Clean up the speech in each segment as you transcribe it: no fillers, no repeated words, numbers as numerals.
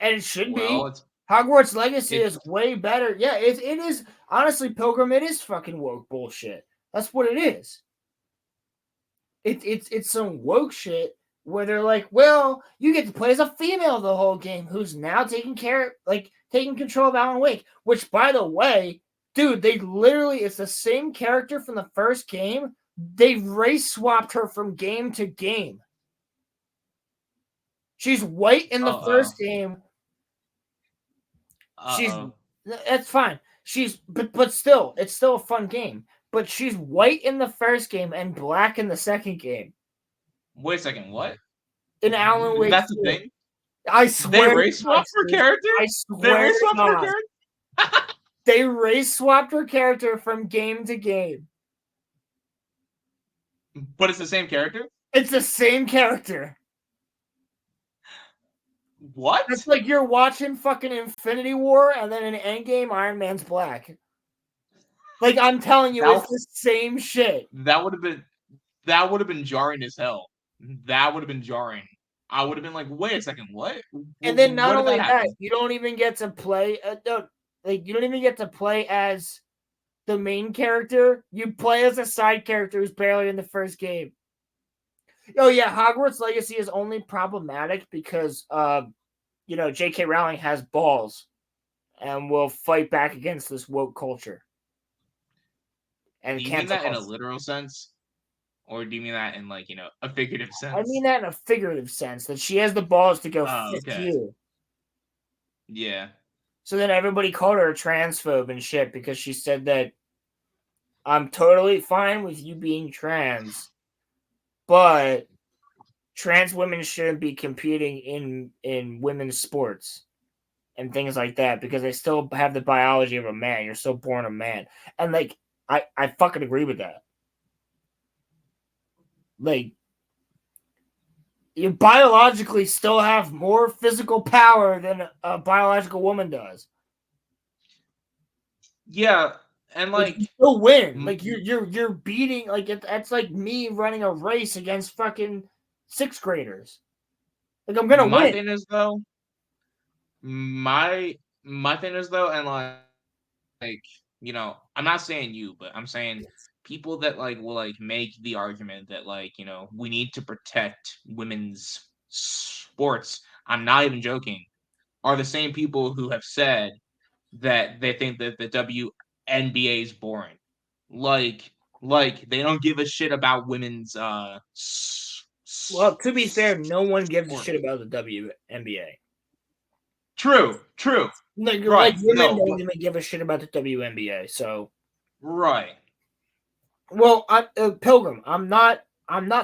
And it should Well, be. it's Hogwarts Legacy it's is way better. Yeah, it is. Honestly, Pilgrim, it is fucking woke bullshit. That's what it is. It's some woke shit where they're like, well, you get to play as a female the whole game who's now taking control of Alan Wake. Which, by the way, dude, they literally, it's the same character from the first game. They race swapped her from game to game. She's white in the first game. That's fine. But still, it's still a fun game. But she's white in the first game and black in the second game. Wait a second, what? In Alan Wake That's 2. the thing? I They swear race swapped her character? I They swear race to swapped her God. character? They race swapped her character from game to game. But it's the same character? It's the same character. What? It's like you're watching fucking Infinity War and then in Endgame, Iron Man's black. Like, I'm telling you, it's the same shit. That would have been jarring as hell. That would have been jarring. I would have been like, wait a second, what? And then not only that, you don't even get to play. You don't even get to play as the main character. You play as a side character who's barely in the first game. Oh yeah, Hogwarts Legacy is only problematic because J.K. Rowling has balls and will fight back against this woke culture. And do you mean that in a literal sense? Or do you mean that in a figurative sense? I mean that in a figurative sense, that she has the balls to go fuck you. Yeah. So then everybody called her a transphobe and shit because she said that I'm totally fine with you being trans, but trans women shouldn't be competing in women's sports and things like that because they still have the biology of a man. You're still born a man. And I fucking agree with that. You biologically still have more physical power than a biological woman does. Yeah, and you still win. You're beating. It's like me running a race against fucking sixth graders. I'm gonna win. My thing is though, and I'm not saying you, but I'm saying people that will make the argument that we need to protect women's sports. I'm not even joking. Are the same people who have said that they think that the WNBA is boring. They don't give a shit about women's well, to be fair, no one gives a shit about the WNBA. True. Right. Women don't even give a shit about the WNBA, so right. Well, Pilgrim, I'm not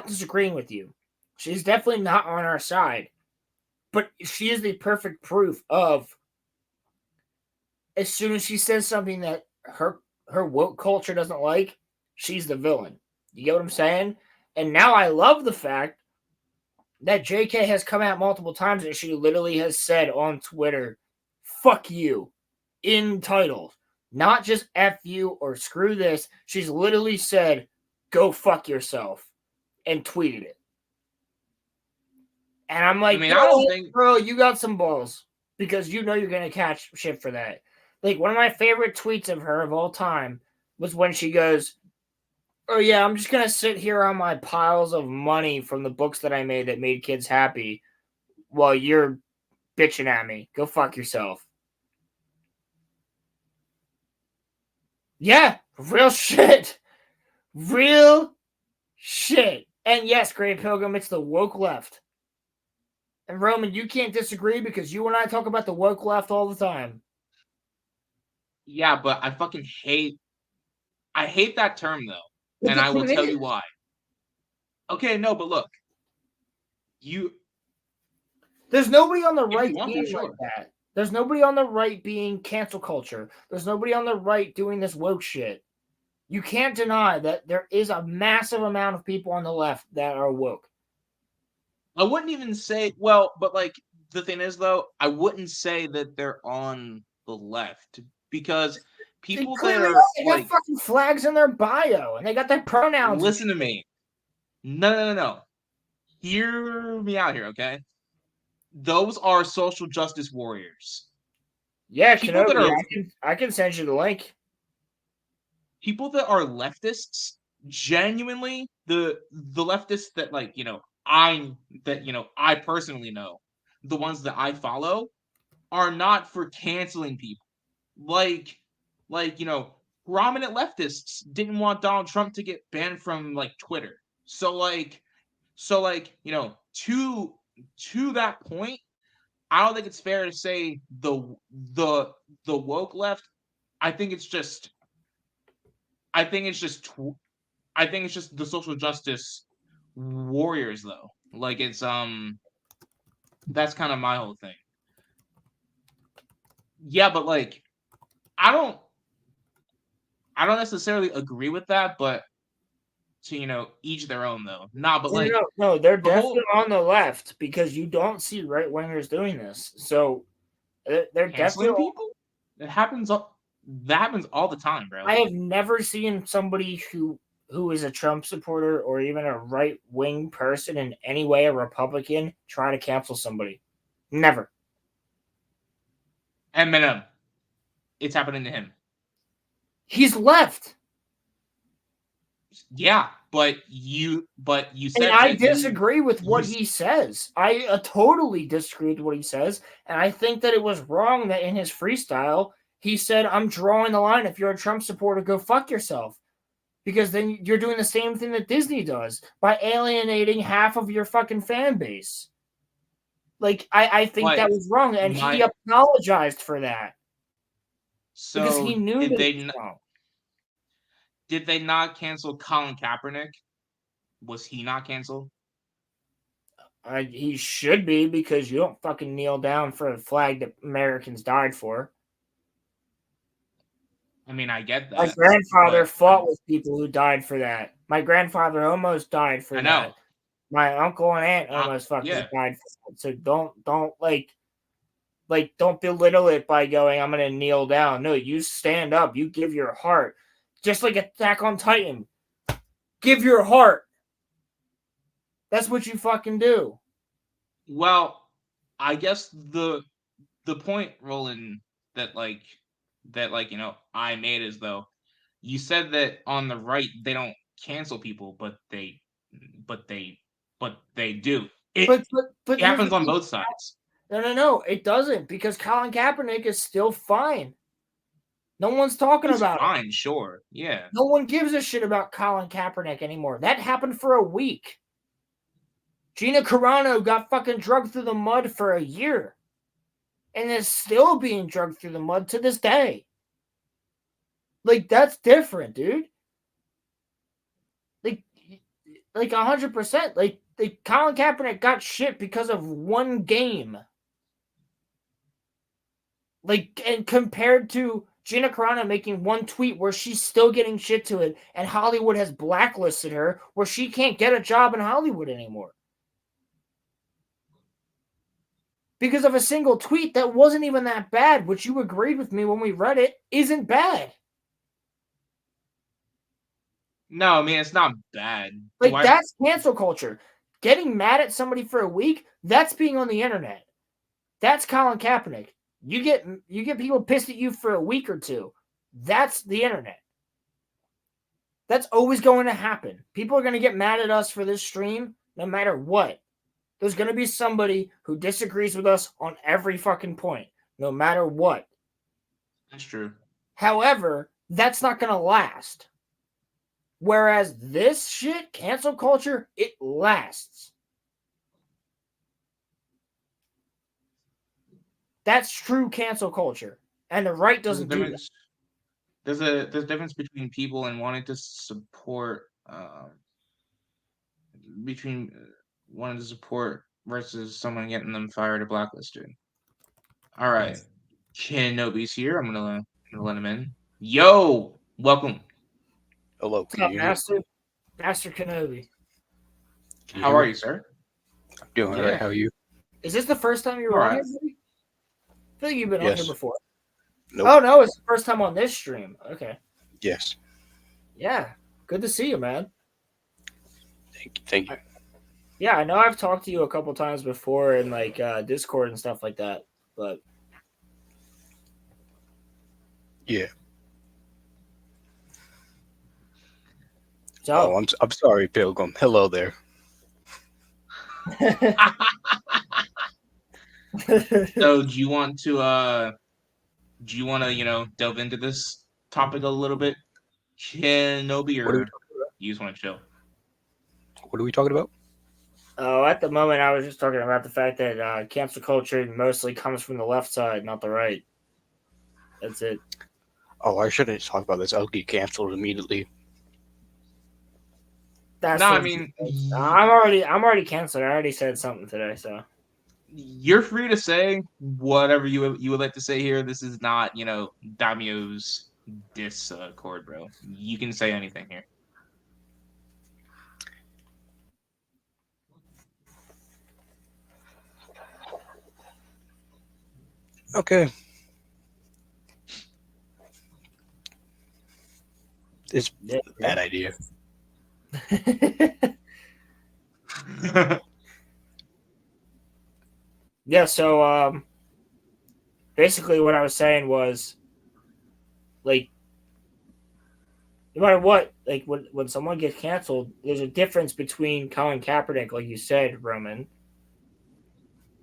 disagreeing with you. She's definitely not on our side, but she is the perfect proof of. As soon as she says something that her woke culture doesn't like, she's the villain. You get what I'm saying? And now I love the fact that JK has come out multiple times and she literally has said on Twitter, "Fuck you," in titles. Not just F you or screw this. She's literally said, "Go fuck yourself," and tweeted it. And I'm like, I don't think, bro, you got some balls because you know you're going to catch shit for that. One of my favorite tweets of her of all time was when she goes, "Oh yeah, I'm just going to sit here on my piles of money from the books that I made that made kids happy while you're bitching at me. Go fuck yourself." Yeah, real shit. Real shit. And yes, Great Pilgrim, it's the woke left. And Roman, you can't disagree because you and I talk about the woke left all the time. Yeah, but I fucking hate that term though. And I will tell you why. Okay, no, but look. There's nobody on the right being like that. There's nobody on the right being cancel culture. There's nobody on the right doing this woke shit. You can't deny that there is a massive amount of people on the left that are woke. I wouldn't even say, well, but the thing is though, I wouldn't say that they're on the left because people that are they got fucking flags in their bio and they got their pronouns. Listen to me. No. Hear me out here, okay? those are social justice warriors. Yeah, People that Kenobi, are I can send you the link. people that are leftists, genuinely, the leftists that I personally know, the ones that I follow, are not for canceling people. Like prominent leftists didn't want Donald Trump to get banned from Twitter. To that point, I don't think it's fair to say the the woke left. I think it's just I think it's just I think it's just the social justice warriors though. That's kind of my whole thing. Yeah, but I don't I don't necessarily agree with that, but to each their own though. Nah, but No, they're the definitely whole on the left because you don't see right wingers doing this. So they're canceling definitely. people, it happens that happens all the time, bro. I have never seen somebody who is a Trump supporter or even a right wing person in any way, a Republican, try to cancel somebody. Never. Eminem, it's happening to him. He's left. Yeah, but you And said I that disagree with you what he says. I totally disagree with what he says. And I think that it was wrong that in his freestyle, he said, I'm drawing the line. If you're a Trump supporter, go fuck yourself. Because then you're doing the same thing that Disney does by alienating half of your fucking fan base. I think but that was wrong. And he my apologized for that because he so knew that it was wrong. did they not cancel Colin Kaepernick? Was he not canceled? He should be because you don't fucking kneel down for a flag that Americans died for. I mean, I get My that, grandfather but fought with people who died for that. My grandfather almost died for I know. that. My uncle and aunt almost fucking Yeah, died for that. So don't don't belittle it by going, I'm gonna kneel down. No, you stand up, you give your heart. Just like Attack on Titan. Give your heart. That's what you fucking do. well, I guess the point, Roland, that I made is though you said that on the right they don't cancel people, but they but they do. But It here's the happens on thing. both sides. No, it doesn't because Colin Kaepernick is still fine. No one's talking He's about it. fine, sure, yeah. No one gives a shit about Colin Kaepernick anymore. That happened for a week. Gina Carano got fucking drugged through the mud for a year and is still being drugged through the mud to this day. That's different, dude. Like, like 100%. Like Colin Kaepernick got shit because of one game. And compared to Gina Carano making one tweet where she's still getting shit to it, and Hollywood has blacklisted her, where she can't get a job in Hollywood anymore. Because of a single tweet that wasn't even that bad, which you agreed with me when we read it, isn't bad. No, I mean it's not bad. Do I That's cancel culture. Getting mad at somebody for a week, that's being on the internet. That's Colin Kaepernick. You get people pissed at you for a week or two. That's the internet. That's always going to happen. People are going to get mad at us for this stream no matter what. There's going to be somebody who disagrees with us on every fucking point, no matter what. That's true. However, that's not going to last. Whereas this shit, cancel culture, it lasts. That's true cancel culture. And the right doesn't do that. There's a difference between people and wanting to support between wanting to support versus someone getting them fired or blacklisted. All right, Kenobi's here. I'm gonna let him in. Yo, welcome. Hello, What's can up, you hear me? Master Kenobi? Can you How hear are me? you, sir? I'm doing all right. Yeah, How are you? Is this the first time you all were on right. here, buddy? I feel like you've been on here Yes. before. Nope. Oh, no, it's the first time on this stream. Okay. Yes. Yeah. Good to see you, man. Thank you. Yeah, I know I've talked to you a couple times before in like Discord and stuff like that, but Yeah. so I'm sorry, Pilgrim. Hello there. So do you want to delve into this topic a little bit, Kenobi, What are we or you just want to chill? What are we talking about? Oh, at the moment, I was just talking about the fact that cancel culture mostly comes from the left side, not the right. That's it. Oh, I shouldn't talk about this. I'll get canceled immediately. That's No, I what mean I'm already canceled. I already said something today, so you're free to say whatever you would like to say here. This is not Daimyo's Discord, bro. You can say anything here. Okay. It's a bad idea. Yeah. So basically, what I was saying was like, no matter what, like when someone gets canceled, there's a difference between Colin Kaepernick, like you said, Roman,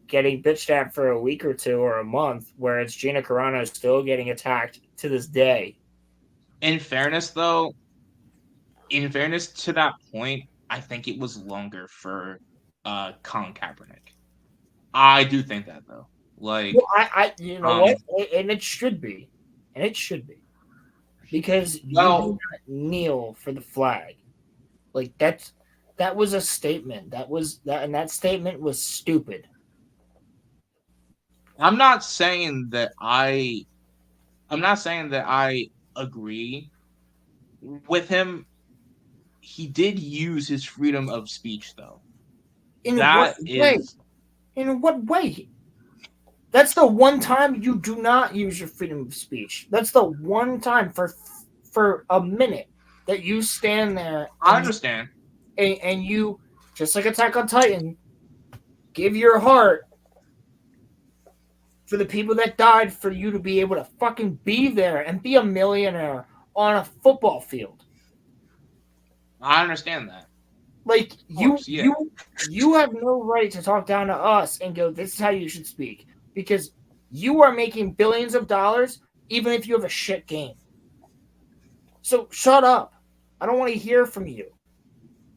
getting bitched at for a week or two or a month, whereas Gina Carano is still getting attacked to this day. In fairness, though, in fairness to that point, I think it was longer for Colin Kaepernick. I do think that though. Like, Well, you know what, and it should be, because you do well, not kneel for the flag. Like that was a statement. That was that, and that statement was stupid. I'm not saying that I'm not saying that I agree with him. He did use his freedom of speech, though. In what That way? is, In what way? That's the one time you do not use your freedom of speech. That's the one time for a minute that you stand there I understand. and you, just like Attack on Titan, give your heart for the people that died for you to be able to fucking be there and be a millionaire on a football field. I understand that. Like Of course, yeah. you have no right to talk down to us and go, this is how you should speak, because you are making billions of dollars even if you have a shit game. So shut up. I don't want to hear from you.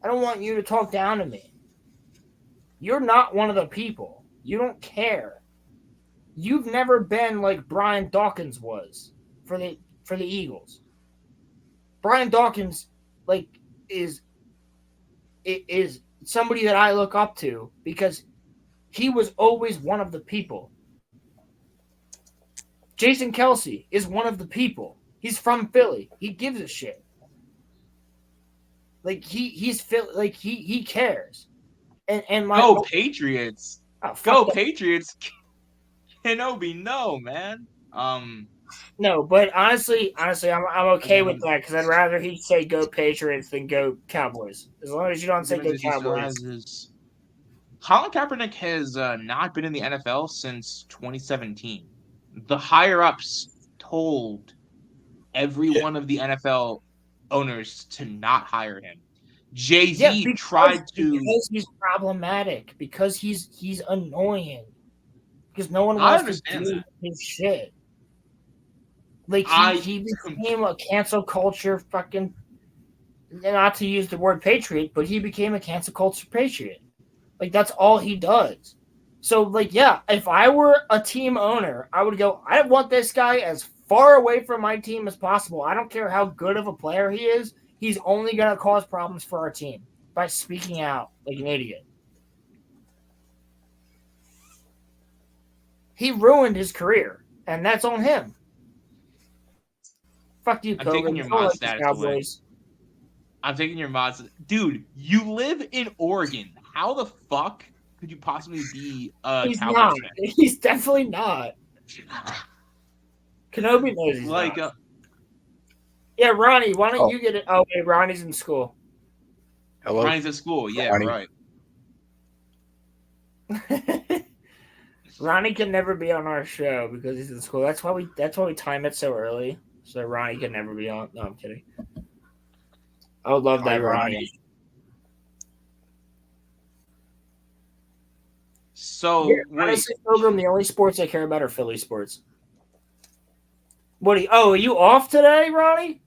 I don't want you to talk down to me. You're not one of the people. You don't care. You've never been like Brian Dawkins was for the Eagles. Brian Dawkins like is is somebody that I look up to because he was always one of the people. Jason Kelsey is one of the people. He's from Philly. He gives a shit. Like he cares. And Go Patriots! oh, Go that. Patriots! Kenobi, no man. No, but honestly, I'm okay with Again, that because I'd rather he say go Patriots than go Cowboys. As long as you don't the say difference go is he still Cowboys. has his. Colin Kaepernick has not been in the NFL since 2017. The higher ups told every Yeah. one of the NFL owners to not hire him. Jay Yeah, Z tried to. because he's problematic, because he's annoying, because no one I wants to understand do that. his shit. Like I he became a cancel culture fucking, not to use the word patriot, but he became a cancel culture patriot. Like that's all he does. So like yeah, if I were a team owner, I would go, I want this guy as far away from my team as possible. I don't care how good of a player he is. He's only going to cause problems for our team by speaking out like an idiot. He ruined his career, and that's on him. Fuck you, I'm taking Pilgrim. your I don't mod like the status away. Cowboys. I'm taking your mods. Dude, you live in Oregon. How the fuck could you possibly be a He's not. Cowboys fan? He's definitely not. Kenobi knows he's Like, not. Yeah, Ronnie, why don't Oh, you get it? Oh, wait, Ronnie's in school. hello, Ronnie's at school. Yeah, Ronnie. right. Ronnie can never be on our show because he's in school. That's why we time it so early. So Ronnie can never be on. No, I'm kidding. I would love Oh, that, you're Ronnie. Ronnie. So wait, Honestly, Pilgrim, the only sports I care about are Philly sports. What? Are you off today, Ronnie?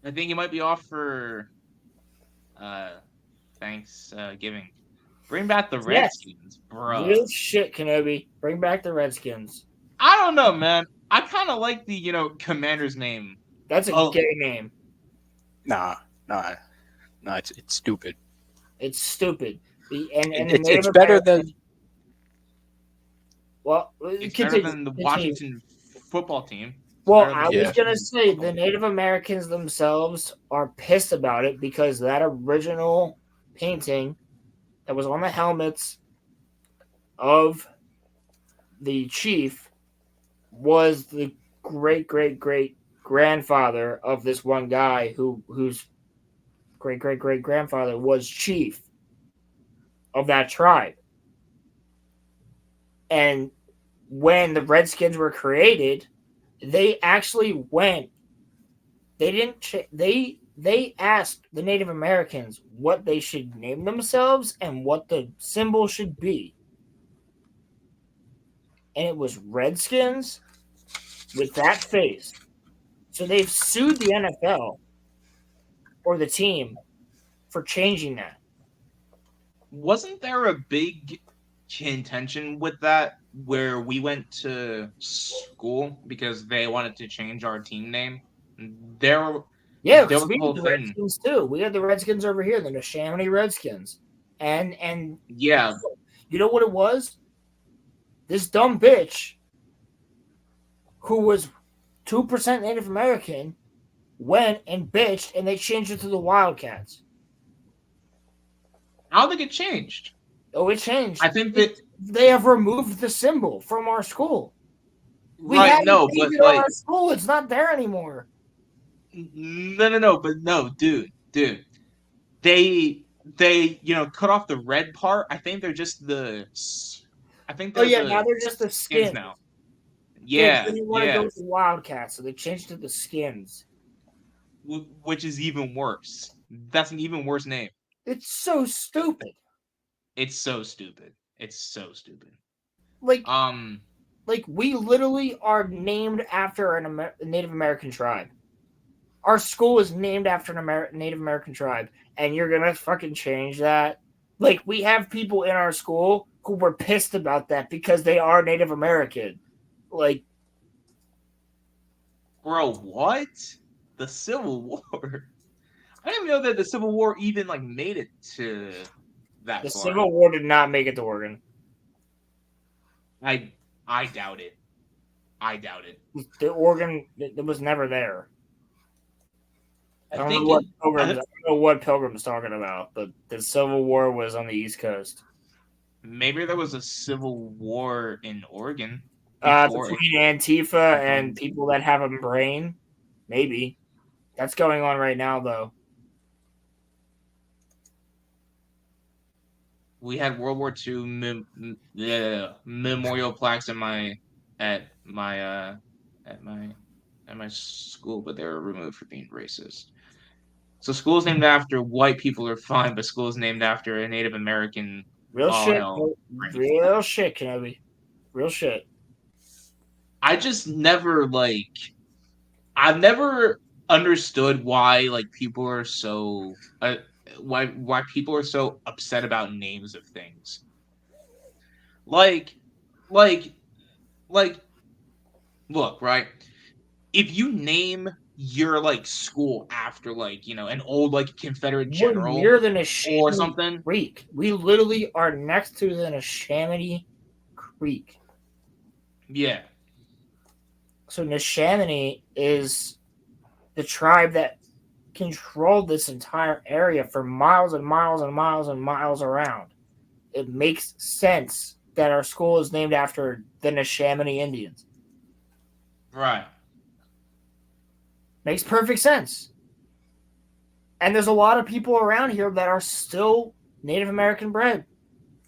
I think you might be off for Thanksgiving. Bring back the Yes. Redskins, bruh. Real shit, Kenobi. Bring back the Redskins. I don't know, man. I kind of like the commander's name. That's a Oh, gay name. Nah, it's stupid. It's stupid. And the It's Native better Americans. than Well, it's continue. better than the Continue. Washington football team. It's Well, better than I was Yeah. gonna say football the team. Native Americans themselves are pissed about it because that original painting that was on the helmets of the chief was the great grandfather of this one guy whose great grandfather was chief of that tribe. And when the Redskins were created, they actually went. They didn't. They asked the Native Americans what they should name themselves and what the symbol should be, and it was Redskins with that face. So they've sued the NFL or the team for changing that. Wasn't there a big contention with that where we went to school because they wanted to change our team name? There, Yeah, there because was we a had whole the thing. Redskins too. We had the Redskins over here, the Neshaminy Redskins, and Yeah, you know what it was? This dumb bitch who was 2% Native American went and bitched, and they changed it to the Wildcats. I don't think it changed. Oh, it changed. I think that They have removed the symbol from our school. We right, had no, it but painted on like our school. It's not there anymore. no, but no, dude. They cut off the red part. I think they're just I think Oh they're yeah, now the they're just the skins skins. now. Yeah, they Yeah, didn't want to go yeah, with the Wildcats, so they changed to the skins. which is even worse. That's an even worse name. It's so stupid. It's so stupid. It's so stupid. Like, Um, we literally are named after a Native American tribe. Our school is named after an Native American tribe, and you're gonna fucking change that? Like, we have people in our school who were pissed about that because they are Native American. Like, bro, what? The Civil War? I didn't know that the Civil War even like made it to that the far. Civil War did not make it to Oregon. I I doubt it. I doubt it. The Oregon, it was never there. I think it. I don't know what Pilgrim's talking about, but the Civil War was on the East Coast. Maybe there was a civil war in Oregon before it. Between Antifa and people that have a brain, maybe. That's going on right now, though. We had World War II memorial plaques at my at my at my school, but they were removed for being racist. So schools named after white people are fine, but schools named after a Native American, Real all shit. hell. Real shit, Kenobi. Real shit. I just never I've never understood why people are so why people are so upset about names of things. Like like like look, right? If you name your school after an old Confederate We're general near the or Neshaminy something, Creek. We literally are next to the Neshaminy Creek. yeah. So Neshaminy is the tribe that controlled this entire area for miles and miles and miles and miles around. It makes sense that our school is named after the Neshaminy Indians. Right. Makes perfect sense. And there's a lot of people around here that are still Native American bred.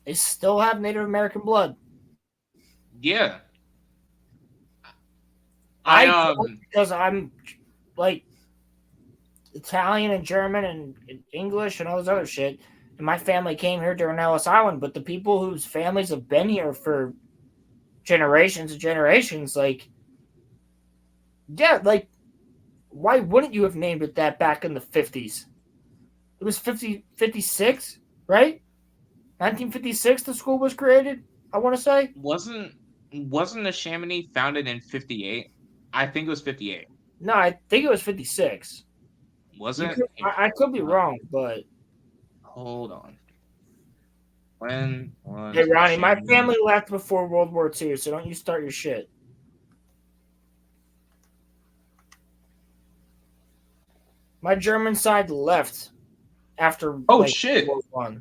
They still have Native American blood. Yeah. I I don't because I'm like Italian and German and English and all this other shit. And my family came here during Ellis Island, but the people whose families have been here for generations and generations, like, yeah, like, why wouldn't you have named it that back in the 50s? It was 56, right? 1956 the school was created, I want to say. wasn't the Chamonix founded in 58? I think it was 58. No, I think it was 56. Was You it? could, I could be wrong, but Hold on. When hey, was the Ronnie, my Chamonix? family left before World War II, so don't you start your shit. My German side left after Oh like shit! World War One.